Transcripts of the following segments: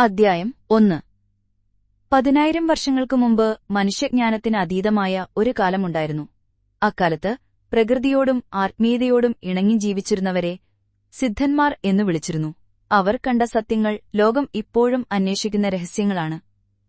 അദ്ധ്യായം 1. 10,000 വർഷങ്ങൾക്കു മുമ്പ് മനുഷ്യജ്ഞാനത്തിന് അതീതമായ ഒരു കാലമുണ്ടായിരുന്നു. അക്കാലത്ത് പ്രകൃതിയോടും ആത്മീയതയോടും ഇണങ്ങി ജീവിച്ചിരുന്നവരെ സിദ്ധന്മാർ എന്നു വിളിച്ചിരുന്നു. അവർ കണ്ട സത്യങ്ങൾ ലോകം ഇപ്പോഴും അന്വേഷിക്കുന്ന രഹസ്യങ്ങളാണ്.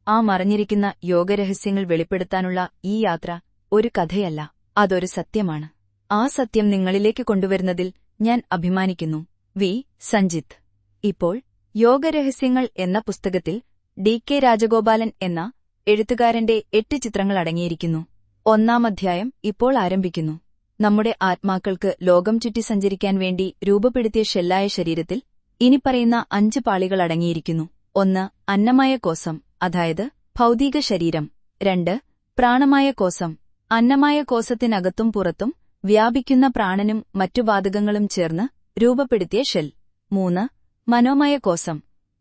ആ മറഞ്ഞിരിക്കുന്ന യോഗരഹസ്യങ്ങൾ വെളിപ്പെടുത്താനുള്ള ഈ യാത്ര ഒരു കഥയല്ല, അതൊരു സത്യമാണ്. ആ സത്യം നിങ്ങളിലേക്ക് കൊണ്ടുവരുന്നതിൽ ഞാൻ അഭിമാനിക്കുന്നു. വി. സഞ്ജിത്ത്. ഇപ്പോൾ യോഗരഹസ്യങ്ങൾ എന്ന പുസ്തകത്തിൽ D.K. രാജഗോപാലൻ എന്ന എഴുത്തുകാരന്റെ 8 ചിത്രങ്ങൾ അടങ്ങിയിരിക്കുന്നു. 1-ാം അധ്യായം ഇപ്പോൾ ആരംഭിക്കുന്നു. നമ്മുടെ ആത്മാക്കൾക്ക് ലോകം ചുറ്റി സഞ്ചരിക്കാൻ വേണ്ടി രൂപപ്പെടുത്തിയ ഷെല്ലായ ശരീരത്തിൽ ഇനിപ്പറയുന്ന 5 പാളികൾ അടങ്ങിയിരിക്കുന്നു. 1. അന്നമയ കോശം, അതായത് ഭൗതിക ശരീരം. 2. പ്രാണമയ കോശം, അന്നമയ കോശത്തിനകത്തും പുറത്തും വ്യാപിക്കുന്ന പ്രാണനും മറ്റു വാതകങ്ങളും ചേർന്ന് രൂപപ്പെടുത്തിയ ഷെൽ. 3. മനോമയ കോശം,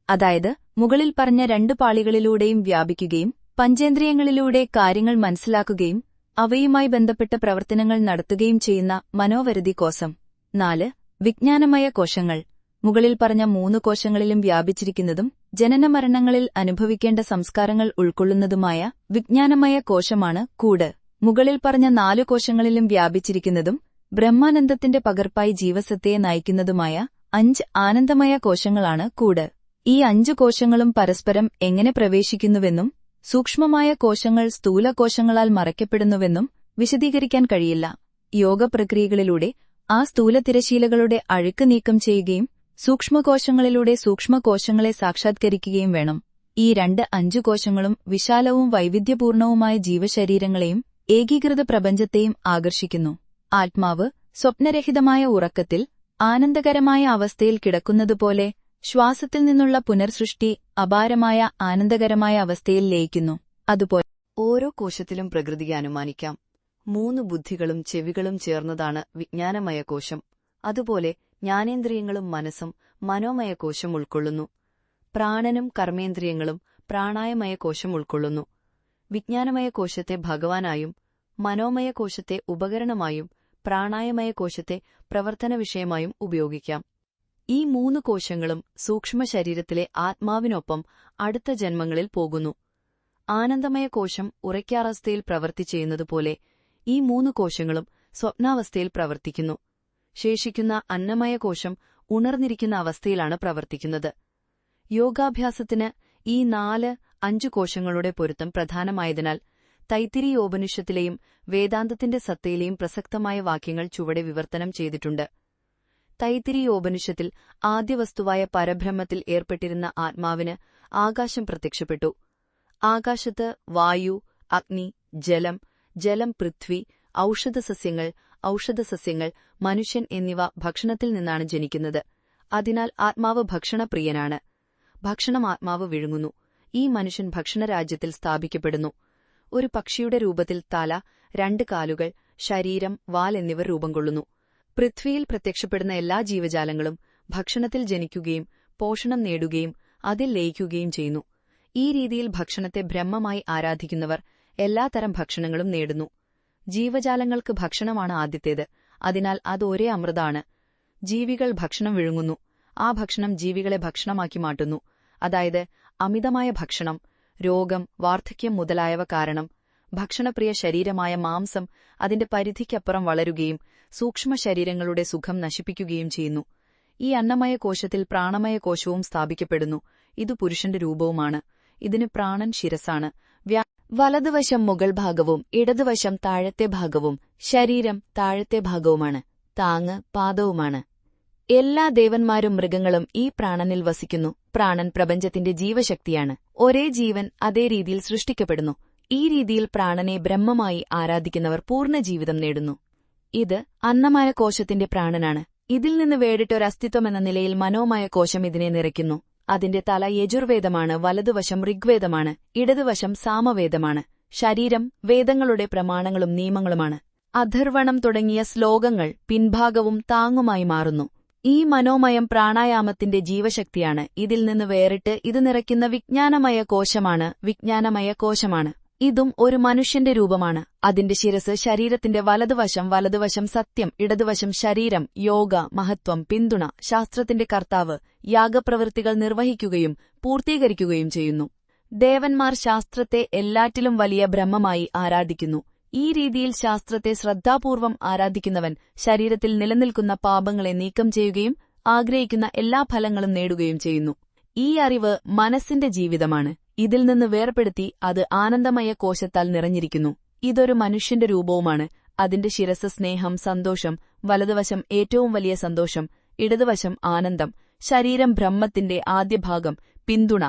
അതായത് മുകളിൽ പറഞ്ഞ 2 പാളികളിലൂടെയും വ്യാപിക്കുകയും പഞ്ചേന്ദ്രിയങ്ങളിലൂടെ കാര്യങ്ങൾ മനസ്സിലാക്കുകയും അവയുമായി ബന്ധപ്പെട്ട പ്രവർത്തനങ്ങൾ നടത്തുകയും ചെയ്യുന്ന മനോവരുതി കോശം. 4. വിജ്ഞാനമയ കോശങ്ങൾ, മുകളിൽ പറഞ്ഞ 3 കോശങ്ങളിലും വ്യാപിച്ചിരിക്കുന്നതും ജനനമരണങ്ങളിൽ അനുഭവിക്കേണ്ട സംസ്കാരങ്ങൾ ഉൾക്കൊള്ളുന്നതുമായ വിജ്ഞാനമയ കോശമാണ് കൂട്. മുകളിൽ പറഞ്ഞ 4 കോശങ്ങളിലും വ്യാപിച്ചിരിക്കുന്നതും ബ്രഹ്മാനന്ദത്തിന്റെ പകർപ്പായി ജീവസത്തയെ നയിക്കുന്നതുമായ 5 ആനന്ദമയ കോശങ്ങളാണ് കൂട്. ഈ 5 കോശങ്ങളും പരസ്പരം എങ്ങനെ പ്രവേശിക്കുന്നുവെന്നും സൂക്ഷ്മമായ കോശങ്ങൾ സ്ഥൂലകോശങ്ങളാൽ മറയ്ക്കപ്പെടുന്നുവെന്നും വിശദീകരിക്കാൻ കഴിയില്ല. യോഗപ്രക്രിയകളിലൂടെ ആ സ്ഥൂല തിരശീലകളുടെ അഴുക്ക് നീക്കം ചെയ്യുകയും സൂക്ഷ്മകോശങ്ങളിലൂടെ സൂക്ഷ്മകോശങ്ങളെ സാക്ഷാത്കരിക്കുകയും വേണം. ഈ 5 കോശങ്ങളും വിശാലവും വൈവിധ്യപൂർണവുമായ ജീവശരീരങ്ങളെയും ഏകീകൃത പ്രപഞ്ചത്തെയും ആകർഷിക്കുന്നു. ആത്മാവ് സ്വപ്നരഹിതമായ ഉറക്കത്തിൽ ആനന്ദകരമായ അവസ്ഥയിൽ കിടക്കുന്നതുപോലെ ശ്വാസത്തിൽ നിന്നുള്ള പുനർസൃഷ്ടി അപാരമായ ആനന്ദകരമായ അവസ്ഥയിൽ ലയിക്കുന്നു. അതുപോലെ ഓരോ കോശത്തിലും പ്രകൃതിയെ അനുമാനിക്കാം. 3 ബുദ്ധികളും ചെവികളും ചേർന്നതാണ് വിജ്ഞാനമയ കോശം. അതുപോലെ ജ്ഞാനേന്ദ്രിയങ്ങളും മനസ്സും മനോമയ കോശം ഉൾക്കൊള്ളുന്നു. പ്രാണനും കർമ്മേന്ദ്രിയങ്ങളും പ്രാണായമയ കോശം ഉൾക്കൊള്ളുന്നു. വിജ്ഞാനമയ കോശത്തെ ഭഗവാനായും മനോമയ കോശത്തെ ഉപകരണമായും പ്രാണായമയ കോശത്തെ പ്രവർത്തന വിഷയമായും ഉപയോഗിക്കാം. ഈ 3 കോശങ്ങളും സൂക്ഷ്മ ശരീരത്തിലെ ആത്മാവിനൊപ്പം അടുത്ത ജന്മങ്ങളിൽ പോകുന്നു. ആനന്ദമയ കോശം ഉറയ്ക്കാവസ്ഥയിൽ പ്രവൃത്തി ചെയ്യുന്നതുപോലെ ഈ 3 കോശങ്ങളും സ്വപ്നാവസ്ഥയിൽ പ്രവർത്തിക്കുന്നു. ശേഷിക്കുന്ന അന്നമയ കോശം ഉണർന്നിരിക്കുന്ന അവസ്ഥയിലാണ് പ്രവർത്തിക്കുന്നത്. യോഗാഭ്യാസത്തിന് ഈ 4-5 കോശങ്ങളുടെ പൊരുത്തം പ്രധാനമായതിനാൽ തൈത്തിരീയോപനിഷത്തിലെയും വേദാന്തത്തിന്റെ സത്തയിലെയും പ്രസക്തമായ വാക്യങ്ങൾ ചുവടെ വിവർത്തനം ചെയ്തിട്ടുണ്ട്. തൈത്തിരീയോപനിഷത്തിൽ ആദ്യവസ്തുവായ പരബ്രഹ്മത്തിൽ ഏർപ്പെട്ടിരുന്ന ആത്മാവിന് ആകാശം പ്രത്യക്ഷപ്പെട്ടു. ആകാശത്ത് വായു, അഗ്നി, ജലം, ജലം പൃഥ്വി, ഔഷധസസ്യങ്ങൾ, മനുഷ്യൻ എന്നിവ ഭക്ഷണത്തിൽ നിന്നാണ് ജനിക്കുന്നത്. അതിനാൽ ആത്മാവ് ഭക്ഷണപ്രിയനാണ്. ഭക്ഷണം ആത്മാവ് വിഴുങ്ങുന്നു. ഈ മനുഷ്യൻ ഭക്ഷണരാജ്യത്തിൽ സ്ഥാപിക്കപ്പെടുന്നു. ഒരു പക്ഷിയുടെ രൂപത്തിൽ തല, 2 കാലുകൾ, ശരീരം, വാൽ എന്നിവ രൂപം കൊള്ളുന്നു. പൃഥ്വിയിൽ പ്രത്യക്ഷപ്പെടുന്ന എല്ലാ ജീവജാലങ്ങളും ഭക്ഷണത്തിൽ ജനിക്കുകയും പോഷണം നേടുകയും അതിൽ ലയിക്കുകയും ചെയ്യുന്നു. ഈ രീതിയിൽ ഭക്ഷണത്തെ ബ്രഹ്മമായി ആരാധിക്കുന്നവർ എല്ലാത്തരം ഭക്ഷണങ്ങളും നേടുന്നു. ജീവജാലങ്ങൾക്ക് ഭക്ഷണമാണ് ആദ്യത്തേത്, അതിനാൽ അത് ഒരേ അമൃതാണ്. ജീവികൾ ഭക്ഷണം വിഴുങ്ങുന്നു. ആ ഭക്ഷണം ജീവികളെ ഭക്ഷണമാക്കി മാറ്റുന്നു. അതായത് അമിതമായ ഭക്ഷണം, രോഗം, വാർദ്ധക്യം മുതലായവ കാരണം ഭക്ഷണപ്രിയ ശരീരമായ മാംസം അതിന്റെ പരിധിക്കപ്പുറം വളരുകയും സൂക്ഷ്മ ശരീരങ്ങളുടെ സുഖം നശിപ്പിക്കുകയും ചെയ്യുന്നു. ഈ അന്നമയ കോശത്തിൽ പ്രാണമയ കോശവും സ്ഥാപിക്കപ്പെടുന്നു. ഇത് പുരുഷന്റെ രൂപവുമാണ്. ഇതിന് പ്രാണൻ ശിരസാണ്. വലതുവശം മുകൾ ഭാഗവും ഇടതുവശം താഴത്തെ ഭാഗവും ശരീരം താഴത്തെ ഭാഗവുമാണ്. താങ്ങ് പാദവുമാണ്. എല്ലാ ദേവന്മാരും മൃഗങ്ങളും ഈ പ്രാണനിൽ വസിക്കുന്നു. പ്രാണൻ പ്രപഞ്ചത്തിന്റെ ജീവശക്തിയാണ്. ഒരേ ജീവൻ അതേ രീതിയിൽ സൃഷ്ടിക്കപ്പെടുന്നു. ഈ രീതിയിൽ പ്രാണനെ ബ്രഹ്മമായി ആരാധിക്കുന്നവർ പൂർണ്ണ ജീവിതം നേടുന്നു. ഇത് അന്നമയ കോശത്തിന്റെ പ്രാണനാണ്. ഇതിൽ നിന്ന് വേറിട്ടൊരസ്തിത്വമെന്ന നിലയിൽ മനോമയ കോശം ഇതിനെ നിറയ്ക്കുന്നു. അതിന്റെ തല യജുർവേദമാണ്, വലതുവശം ഋഗ്വേദമാണ്, ഇടതുവശം സാമവേദമാണ്. ശരീരം വേദങ്ങളുടെ പ്രമാണങ്ങളും നിയമങ്ങളുമാണ്. അഥർവണം തുടങ്ങിയ ശ്ലോകങ്ങൾ പിൻഭാഗവും താങ്ങുമായി മാറുന്നു. ഈ മനോമയം പ്രാണായാമത്തിന്റെ ജീവശക്തിയാണ്. ഇതിൽ നിന്ന് വേറിട്ട് ഇത് നിറയ്ക്കുന്ന വിജ്ഞാനമയ കോശമാണ്. ഇതും ഒരു മനുഷ്യന്റെ രൂപമാണ്. അതിന്റെ ശിരസ് ശരീരത്തിന്റെ വലതുവശം സത്യം, ഇടതുവശം ശരീരം, യോഗ, മഹത്വം, പിന്തുണ, ശാസ്ത്രത്തിന്റെ കർത്താവ്, യാഗപ്രവൃത്തികൾ നിർവഹിക്കുകയും പൂർത്തീകരിക്കുകയും ചെയ്യുന്നു. ദേവന്മാർ ശാസ്ത്രത്തെ എല്ലാറ്റിലും വലിയ ബ്രഹ്മമായി ആരാധിക്കുന്നു. ഈ രീതിയിൽ ശാസ്ത്രത്തെ ശ്രദ്ധാപൂർവം ആരാധിക്കുന്നവൻ ശരീരത്തിൽ നിലനിൽക്കുന്ന പാപങ്ങളെ നീക്കം ചെയ്യുകയും ആഗ്രഹിക്കുന്ന എല്ലാ ഫലങ്ങളും നേടുകയും ചെയ്യുന്നു. ഈ അറിവ് മനസ്സിന്റെ ജീവിതമാണ്. ഇതിൽ നിന്ന് വേർപെടുത്തി അത് ആനന്ദമയ കോശത്താൽ നിറഞ്ഞിരിക്കുന്നു. ഇതൊരു മനുഷ്യന്റെ രൂപവുമാണ്. അതിന്റെ ശിരസ് സ്നേഹം, സന്തോഷം, വലതുവശം ഏറ്റവും വലിയ സന്തോഷം, ഇടതുവശം ആനന്ദം, ശരീരം ബ്രഹ്മത്തിന്റെ ആദ്യഭാഗം, പിന്തുണ.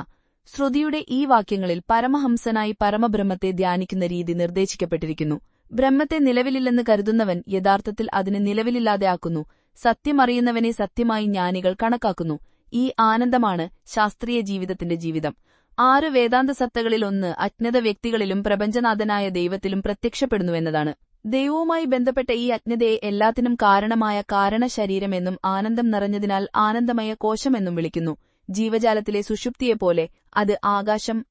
ശ്രുതിയുടെ ഈ വാക്യങ്ങളിൽ പരമഹംസനായി പരമബ്രഹ്മത്തെ ധ്യാനിക്കുന്ന രീതി നിർദ്ദേശിക്കപ്പെട്ടിരിക്കുന്നു. ബ്രഹ്മത്തെ നിലവിലില്ലെന്ന് കരുതുന്നവൻ യഥാർത്ഥത്തിൽ അതിനെ നിലവിലില്ലാതെയാക്കുന്നു. സത്യമറിയുന്നവനെ സത്യമായി ജ്ഞാനികൾ കണക്കാക്കുന്നു. ഈ ആനന്ദമാണ് ശാസ്ത്രീയ ജീവിതത്തിന്റെ ജീവിതം. 6 വേദാന്ത സത്തകളിലൊന്ന് അജ്ഞത വ്യക്തികളിലും പ്രപഞ്ചനാഥനായ ദൈവത്തിലും പ്രത്യക്ഷപ്പെടുന്നുവെന്നതാണ്. ദൈവവുമായി ബന്ധപ്പെട്ട ഈ അജ്ഞതയെ എല്ലാത്തിനും കാരണമായ കാരണശരീരമെന്നും ആനന്ദം നിറഞ്ഞതിനാൽ ആനന്ദമയ കോശമെന്നും വിളിക്കുന്നു. ജീവജാലത്തിലെ സുഷുപ്തിയെപ്പോലെ അത്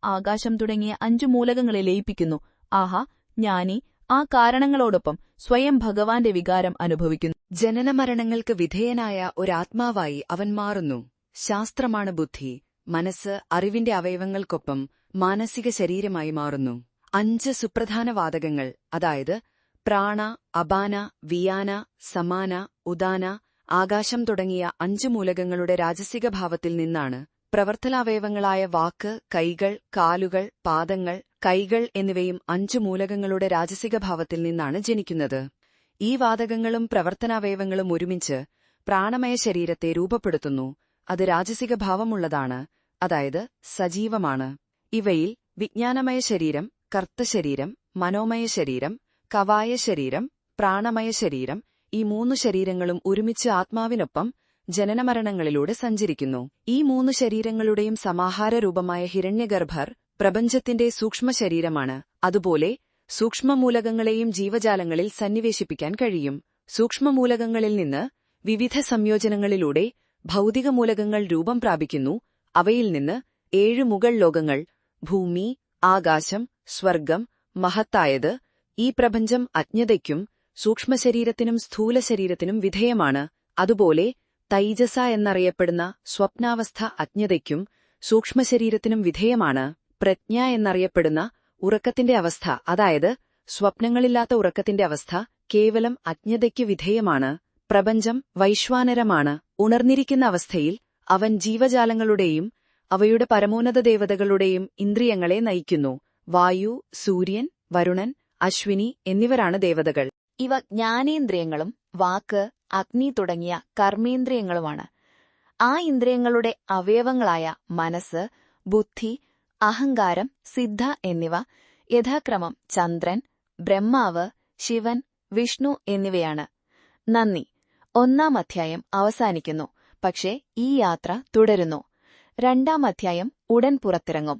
ആകാശം തുടങ്ങിയ 5 മൂലകങ്ങളെ ലയിപ്പിക്കുന്നു. ആഹാ, ജ്ഞാനി ആ കാരണങ്ങളോടൊപ്പം സ്വയം ഭഗവാന്റെ വികാരം അനുഭവിക്കുന്നു. ജനനമരണങ്ങൾക്ക് വിധേയനായ ഒരാത്മാവായി അവൻ മാറുന്നു. ശാസ്ത്രമാണ് ബുദ്ധി. മനസ്സ് അറിവിന്റെ അവയവങ്ങൾക്കൊപ്പം മാനസിക ശരീരമായി മാറുന്നു. 5 സുപ്രധാന വാതകങ്ങൾ, അതായത് പ്രാണ, അപാന, വിയാന, സമാന, ഉദാന, ആകാശം തുടങ്ങിയ 5 മൂലകങ്ങളുടെ രാജസിക ഭാവത്തിൽ നിന്നാണ് പ്രവർത്തനാവയവങ്ങളായ വാക്ക്, കൈകൾ, കാലുകൾ, പാദങ്ങൾ, കൈകൾ എന്നിവയും 5 മൂലകങ്ങളുടെ രാജസിക ഭാവത്തിൽ നിന്നാണ് ജനിക്കുന്നത്. ഈ വാതകങ്ങളും പ്രവർത്തനാവയവങ്ങളും ഒരുമിച്ച് പ്രാണമയ ശരീരത്തെ രൂപപ്പെടുത്തുന്നു. അത് രാജസിക ഭാവമുള്ളതാണ്, അതായത് സജീവമാണ്. ഇവയിൽ വിജ്ഞാനമയ ശരീരം, കർത്തശരീരം, മനോമയ ശരീരം, കവായ ശരീരം, പ്രാണമയ ശരീരം, ഈ 3 ശരീരങ്ങളും ഒരുമിച്ച് ആത്മാവിനൊപ്പം ജനനമരണങ്ങളിലൂടെ സഞ്ചരിക്കുന്നു. ഈ 3 ശരീരങ്ങളുടെയും സമാഹാരരൂപമായ ഹിരണ്യഗർഭർ പ്രപഞ്ചത്തിന്റെ സൂക്ഷ്മശരീരമാണ്. അതുപോലെ സൂക്ഷ്മമൂലകങ്ങളെയും ജീവജാലങ്ങളിൽ സന്നിവേശിപ്പിക്കാൻ കഴിയും. സൂക്ഷ്മമൂലകങ്ങളിൽ നിന്ന് വിവിധ സംയോജനങ്ങളിലൂടെ ഭൗതിക മൂലകങ്ങൾ രൂപം പ്രാപിക്കുന്നു. അവയിൽ നിന്ന് 7 മുകൾ ലോകങ്ങൾ, ഭൂമി, ആകാശം, സ്വർഗം, മഹത്തായത്. ഈ പ്രപഞ്ചം അജ്ഞതയ്ക്കും സൂക്ഷ്മശരീരത്തിനും സ്ഥൂലശരീരത്തിനും വിധേയമാണ്. അതുപോലെ തൈജസ എന്നറിയപ്പെടുന്ന സ്വപ്നാവസ്ഥ അജ്ഞതയ്ക്കും സൂക്ഷ്മശരീരത്തിനും വിധേയമാണ്. പ്രജ്ഞ എന്നറിയപ്പെടുന്ന ഉറക്കത്തിന്റെ അവസ്ഥ, അതായത് സ്വപ്നങ്ങളില്ലാത്ത ഉറക്കത്തിന്റെ അവസ്ഥ, കേവലം അജ്ഞതയ്ക്ക് വിധേയമാണ്. പ്രപഞ്ചം വൈശ്വാനരമാണ്. ഉണർന്നിരിക്കുന്ന അവസ്ഥയിൽ അവൻ ജീവജാലങ്ങളുടെയും അവയുടെ പരമോന്നത ദേവതകളുടെയും ഇന്ദ്രിയങ്ങളെ നയിക്കുന്നു. വായു, സൂര്യൻ, വരുണൻ, അശ്വിനി എന്നിവരാണ് ദേവതകൾ. ഇവ ജ്ഞാനേന്ദ്രിയങ്ങളും വാക്ക്, അഗ്നി തുടങ്ങിയ കർമ്മേന്ദ്രിയങ്ങളുമാണ്. ആ ഇന്ദ്രിയങ്ങളുടെ അവയവങ്ങളായ മനസ്സ്, ബുദ്ധി, അഹങ്കാരം, സിദ്ധ എന്നിവ യഥാക്രമം ചന്ദ്രൻ, ബ്രഹ്മാവ്, ശിവൻ, വിഷ്ണു എന്നിവയാണ്. നന്ദി. 1-ാം അധ്യായം അവസാനിക്കുന്നു. പക്ഷേ ഈ യാത്ര തുടരുന്നു. 2-ാം അധ്യായം ഉടൻ പുറത്തിറങ്ങും.